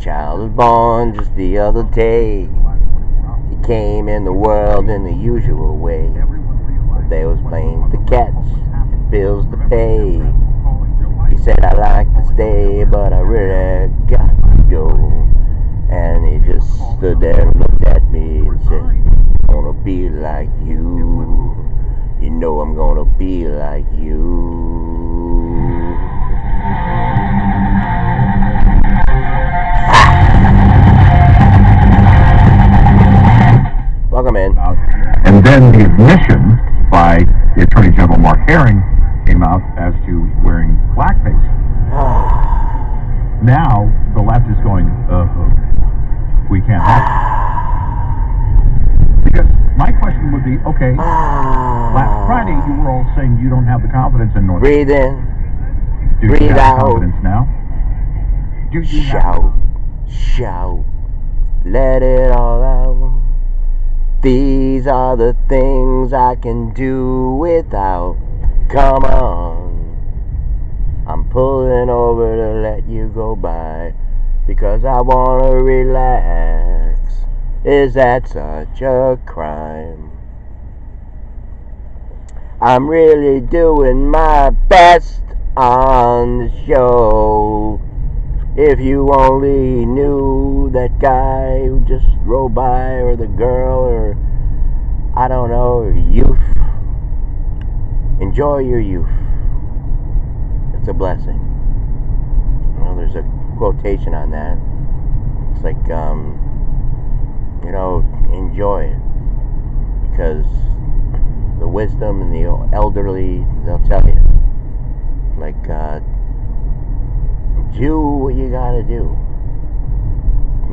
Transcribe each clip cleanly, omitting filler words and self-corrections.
child was born just the other day. He came in the world in the usual way. But there was planes to catch and bills to pay. He said, I like to stay, but I really got to go. And he just stood there and looked at me and said, I wanna be like you. You know I'm gonna be like you. Welcome in. And then the admission by the Attorney General Mark Herring came out as to wearing blackface. Now the left is going, we can't have it. Because my question would be, okay, last Friday you were all saying you don't have the confidence in North. Breathe in. Do breathe you have out. Confidence now? Do you Shout, shout, let it all out. These are the things I can do without. Come on, I'm pulling over to let you go by because I wanna relax. Is that such a crime? I'm really doing my best on the show. If you only knew that guy who just drove by, or the girl, or I don't know, youth. Enjoy your youth. It's a blessing. You know, there's a quotation on that. It's like, enjoy it. Because the wisdom and the elderly, they'll tell you. Like, do what you gotta do.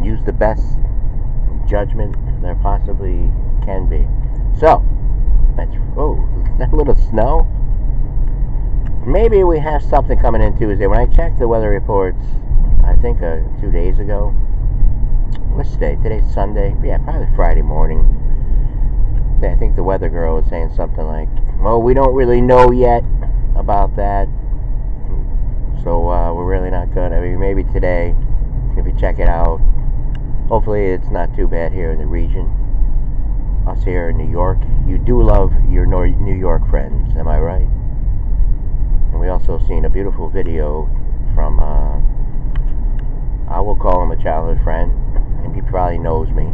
Use the best judgment there possibly can be. So, that little snow. Maybe we have something coming in Tuesday. When I checked the weather reports, I think 2 days ago. What's today? Today's Sunday. Yeah, probably Friday morning. I think the weather girl was saying something like, well, we don't really know yet about that. So we're really not good. I mean, maybe today, if you check it out, hopefully it's not too bad here in the region. Us here in New York. You do love your New York friends, am I right? And we also seen a beautiful video from, I will call him a childhood friend, and he probably knows me.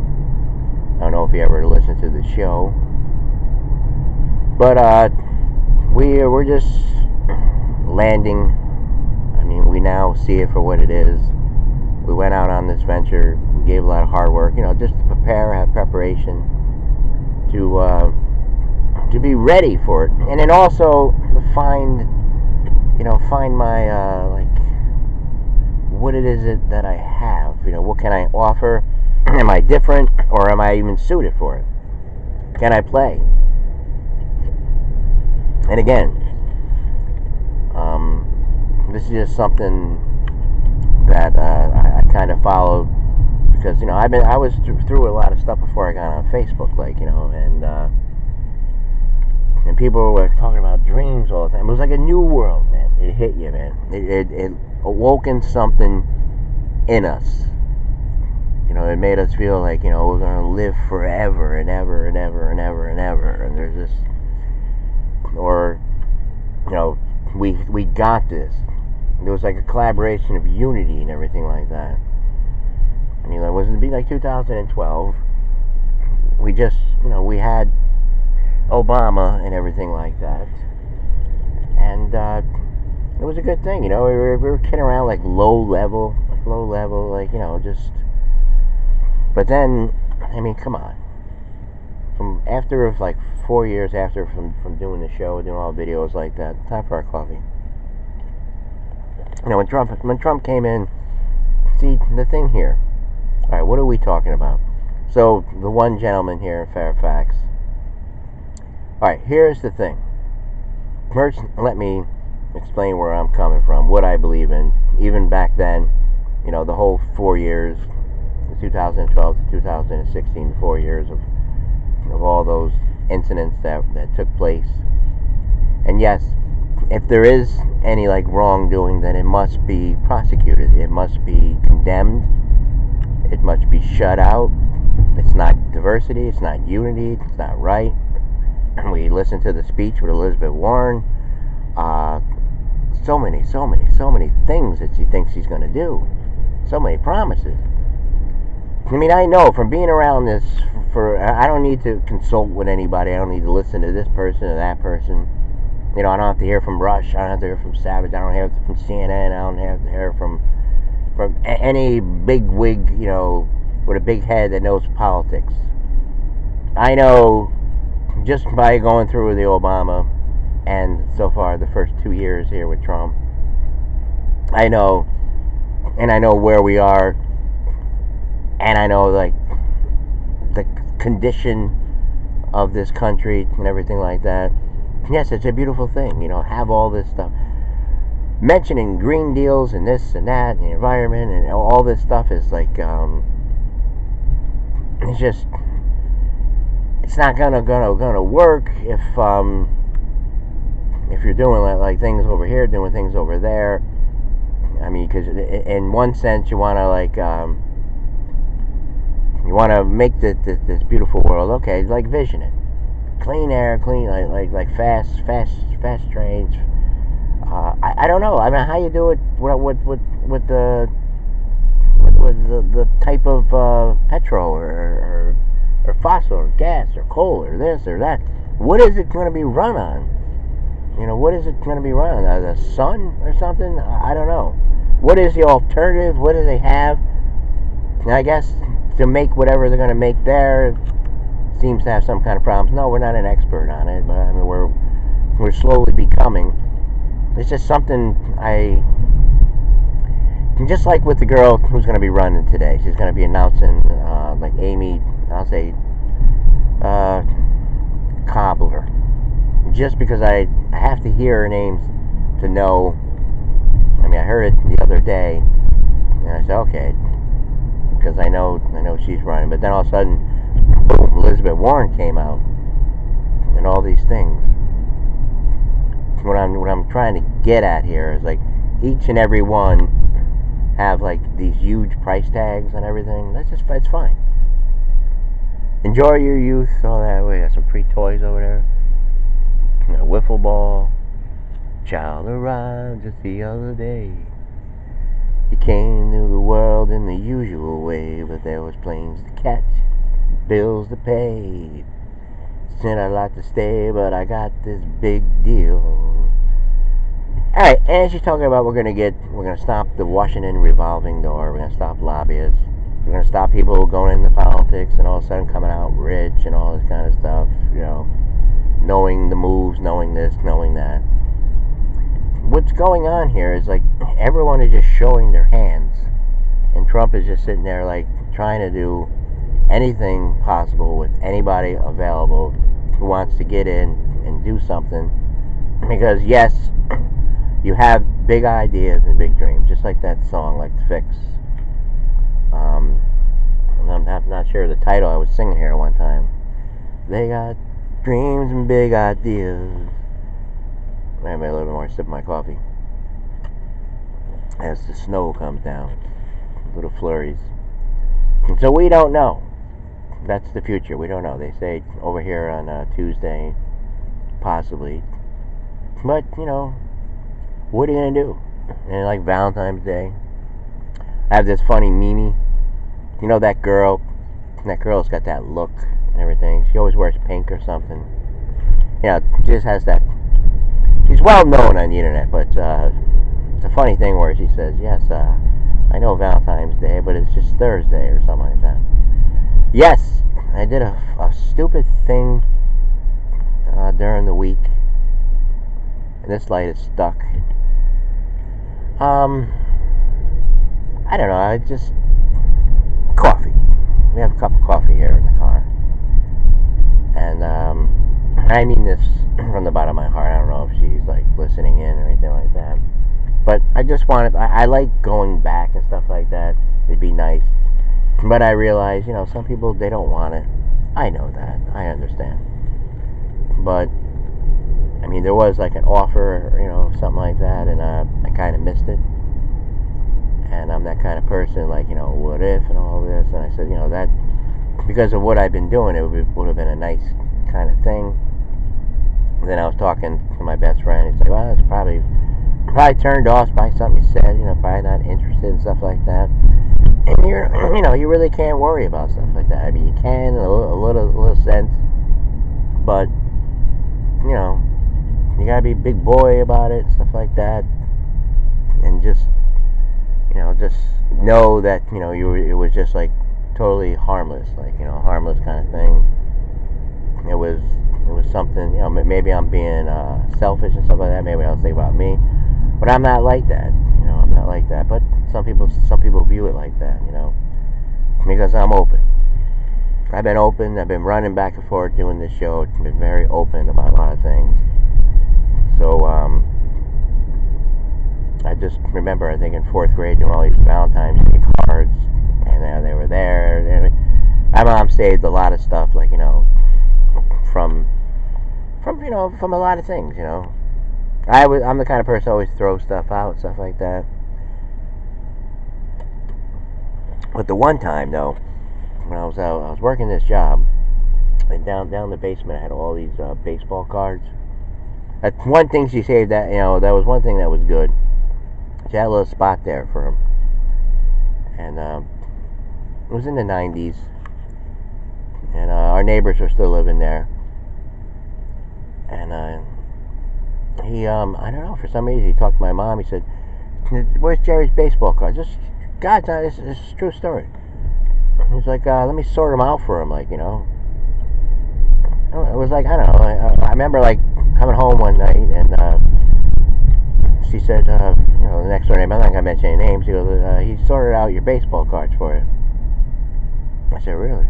I don't know if he ever listened to the show. But we're just landing. I mean, we now see it for what it is. We went out on this venture, gave a lot of hard work, just to prepare, have preparation to be ready for it, and then also find my what it is that I have. What can I offer? Am I different, or am I even suited for it? Can I play? And again, this is just something that I kind of followed because I was through a lot of stuff before I got on Facebook, and people were talking about dreams all the time. It was like a new world, man. It hit you, man. It awoken something in us. It made us feel like we're gonna live forever and ever and ever and ever and ever. And there's this, or we got this. There was like a collaboration of unity and everything like that. I mean, it wasn't to be like 2012. We just, we had Obama and everything like that. And it was a good thing, we were kidding around like low level, just. But then, I mean, come on. From after 4 years after from doing the show, doing all the videos like that, time for our coffee. When Trump came in, see the thing here. All right, what are we talking about? So the one gentleman here in Fairfax. All right, here's the thing. First, let me explain where I'm coming from, what I believe in. Even back then, the whole 4 years, 2012 to 2016, 4 years of all those incidents that took place. And yes, if there is any wrongdoing, then it must be prosecuted. It must be condemned, It must be shut out. It's not diversity. It's not unity. It's not right. We listen to the speech with Elizabeth Warren. So many things that she thinks she's going to do. So many promises. I mean, I know from being around this I don't need to consult with anybody. I don't need to listen to this person or that person. I don't have to hear from Rush. I don't have to hear from Savage. I don't have to hear from CNN. I don't have to hear from any big wig, with a big head that knows politics. I know just by going through the Obama and so far the first 2 years here with Trump, I know where we are, and I know like the condition of this country and everything like that. Yes, it's a beautiful thing, have all this stuff. Mentioning green deals and this and that and the environment and all this stuff is like, it's just, it's not gonna work if you're doing like things over here, doing things over there. I mean, because in one sense you want to make this beautiful world. Okay, like vision it, clean air, clean like fast trains. I don't know. I mean, how you do it with the type of petrol or fossil or gas or coal or this or that. What is it going to be run on? What is it going to be run on? The sun or something? I don't know. What is the alternative? What do they have? And I guess to make whatever they're going to make there seems to have some kind of problems. No, we're not an expert on it, but I mean we're slowly becoming. It's just something just like with the girl who's going to be running today. She's going to be announcing like Amy, I'll say Cobbler. Just because I have to hear her names to know. I mean, I heard it the other day, and I said, okay, because I know she's running. But then all of a sudden, boom, Elizabeth Warren came out, and all these things. What I'm trying to get at here is like each and every one have like these huge price tags and everything. It's fine. Enjoy your youth, all that. We got some free toys over there. And a wiffle ball. Child arrived just the other day. He came to the world in the usual way, but there was planes to catch, bills to pay. Said I'd like to stay, but I got this big deal. Alright, and she's talking about we're gonna stop the Washington revolving door. We're gonna stop lobbyists. We're gonna stop people going into politics and all of a sudden coming out rich and all this kind of stuff. Knowing the moves, knowing this, knowing that. What's going on here is like everyone is just showing their hands, and Trump is just sitting there like trying to do anything possible with anybody available who wants to get in and do something. Because yes, you have big ideas and big dreams, just like that song, like The Fix. I'm not sure the title. I was singing here one time. They got dreams and big ideas. I made a little bit more sip of my coffee as the snow comes down, little flurries. And so we don't know. That's the future. We don't know. They say over here on Tuesday, possibly. But what are you gonna do? And like Valentine's Day, I have this funny meme. That girl. That girl's got that look and everything. She always wears pink or something. Just has that. She's well known on the internet, but it's a funny thing where she says, yes, I know Valentine's Day, but it's just Thursday or something like that. Yes, I did a stupid thing during the week, and this light is stuck. I don't know, coffee. We have a cup of coffee here in the car. And I mean this from the bottom of my heart. I don't know if she's like listening in or anything like that. But I just wanted, I like going back and stuff like that. It'd be nice. But I realize, some people, they don't want it. I know that. I understand. But, I mean, there was like an offer, something like that, and I kind of missed it. And I'm that kind of person, like, what if and all this. And I said, that because of what I've been doing, it would have been a nice kind of thing. And then I was talking to my best friend. He's like, well, it's probably turned off by something you said, probably not interested in stuff like that. And you really can't worry about stuff like that. I mean, you can in a little sense, but you gotta be a big boy about it, stuff like that, and just know that it was just like totally harmless, like harmless kind of thing. It was something, maybe I'm being selfish and stuff like that. Maybe I was thinking about me, but I'm not like that. I'm not like that. But some people view it like that, because I'm open. I've been open. I've been running back and forth doing this show. I've been very open about a lot of things. So I just remember, I think in 4th grade, doing all these Valentine's Day cards, and they were there. My mom saved a lot of stuff, like from a lot of things. I'm the kind of person who always throw stuff out, stuff like that. But the one time though, when I was working this job, and down the basement, I had all these baseball cards. That's one thing she saved. That that was one thing that was good. She had a little spot there for him, and it was in the 90s, and our neighbors were still living there, and he I don't know, for some reason he talked to my mom. He said, "Where's Jerry's baseball cards?" This is a true story. He's like, "Let me sort them out for him," like, It was like, I don't know. I remember like coming home one night, and she said, the next door neighbor, I'm not gonna mention any names. He goes, he sorted out your baseball cards for you. I said, really?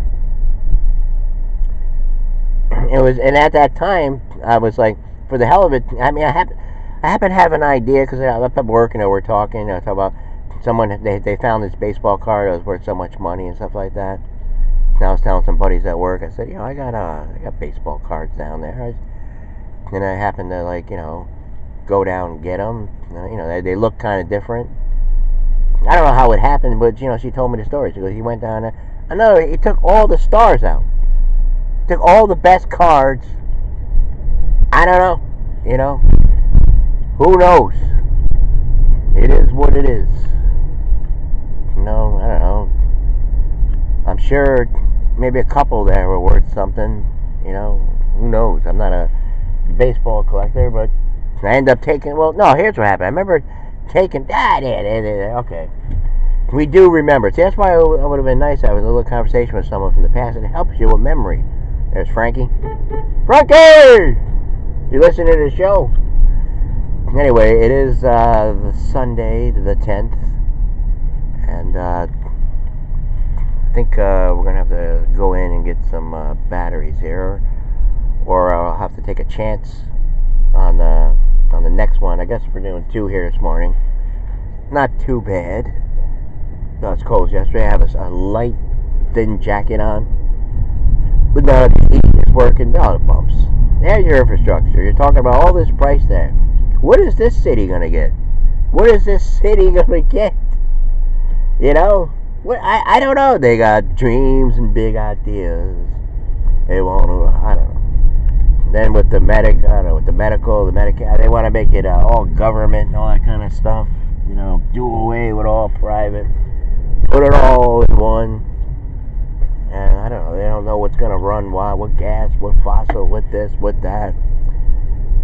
It was, and at that time, I was like, for the hell of it. I mean, I happen to have an idea, because I'm at work, we're talking. Talk about someone, they found this baseball card that was worth so much money and stuff like that. And I was telling some buddies at work, I said, I got baseball cards down there. And I happened to, like, go down and get them. They look kind of different. I don't know how it happened, but she told me the story. She goes, he went down there. He took all the stars out. He took all the best cards. I don't know. Who knows? It is what it is. I don't know. I'm sure maybe a couple there were worth something. Who knows? I'm not a baseball collector, but I ended up taking. Well, no. Here's what happened. I remember taking. Okay. We do remember. See, that's why it would have been nice having a little conversation with someone from the past. It helps you with memory. There's Frankie. Frankie! You listening to the show? Anyway, it is the Sunday, the 10th, and I think we're gonna have to go in and get some batteries here, or I'll have to take a chance on the next one. I guess we're doing 2 here this morning. Not too bad. No, it's cold yesterday. I have a light, thin jacket on, but no, the heat is working. No, the bumps. There's your infrastructure. You're talking about all this price tag. What is this city gonna get? What is this city gonna get? What? I don't know. They got dreams and big ideas. They want to. I don't know. Then with the with the Medicare, they want to make it all government and all that kind of stuff. Do away with all private. Put it all in one. And I don't know. They don't know what's gonna run what gas, what fossil, what this, what that.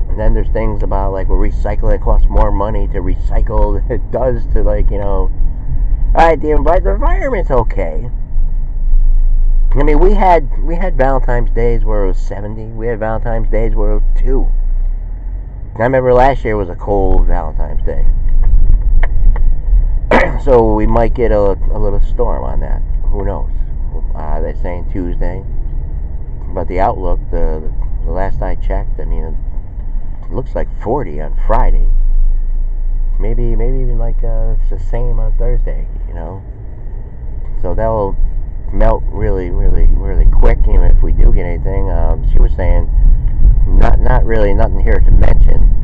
And then there's things about, like, with recycling, it costs more money to recycle than it does to, like, alright, the environment's okay. I mean, we had Valentine's Days where it was 70. We had Valentine's Days where it was 2. I remember last year was a cold Valentine's Day. So we might get a little storm on that. Who knows? They're saying Tuesday. But the outlook, the last I checked, I mean, it looks like 40 on Friday. Maybe even like it's the same on Thursday, So that'll melt really, really, really quick. Even if we do get anything, she was saying not really nothing here to mention.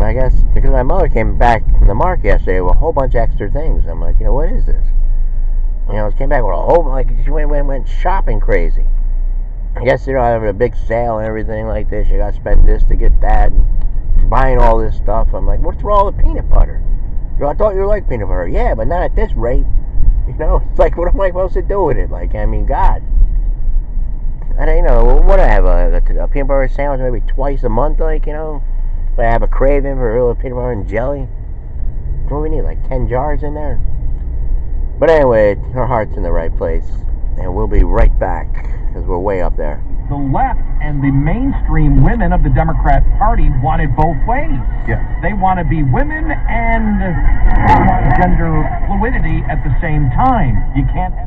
I guess because my mother came back from the market yesterday with a whole bunch of extra things. I'm like, what is this? She came back with a whole, like, she went shopping crazy. I guess, having a big sale and everything like this. You got to spend this to get that. And buying all this stuff. I'm like, what's wrong with peanut butter? I thought you liked peanut butter. Yeah, but not at this rate. It's like, what am I supposed to do with it? Like, God. And, what do I have? A peanut butter sandwich maybe twice a month, like, If I have a craving for a little peanut butter and jelly. What do we need, like 10 jars in there? But anyway, her heart's in the right place. And we'll be right back, because we're way up there. The left and the mainstream women of the Democrat Party want it both ways. Yeah. They want to be women and they want gender fluidity at the same time. You can't have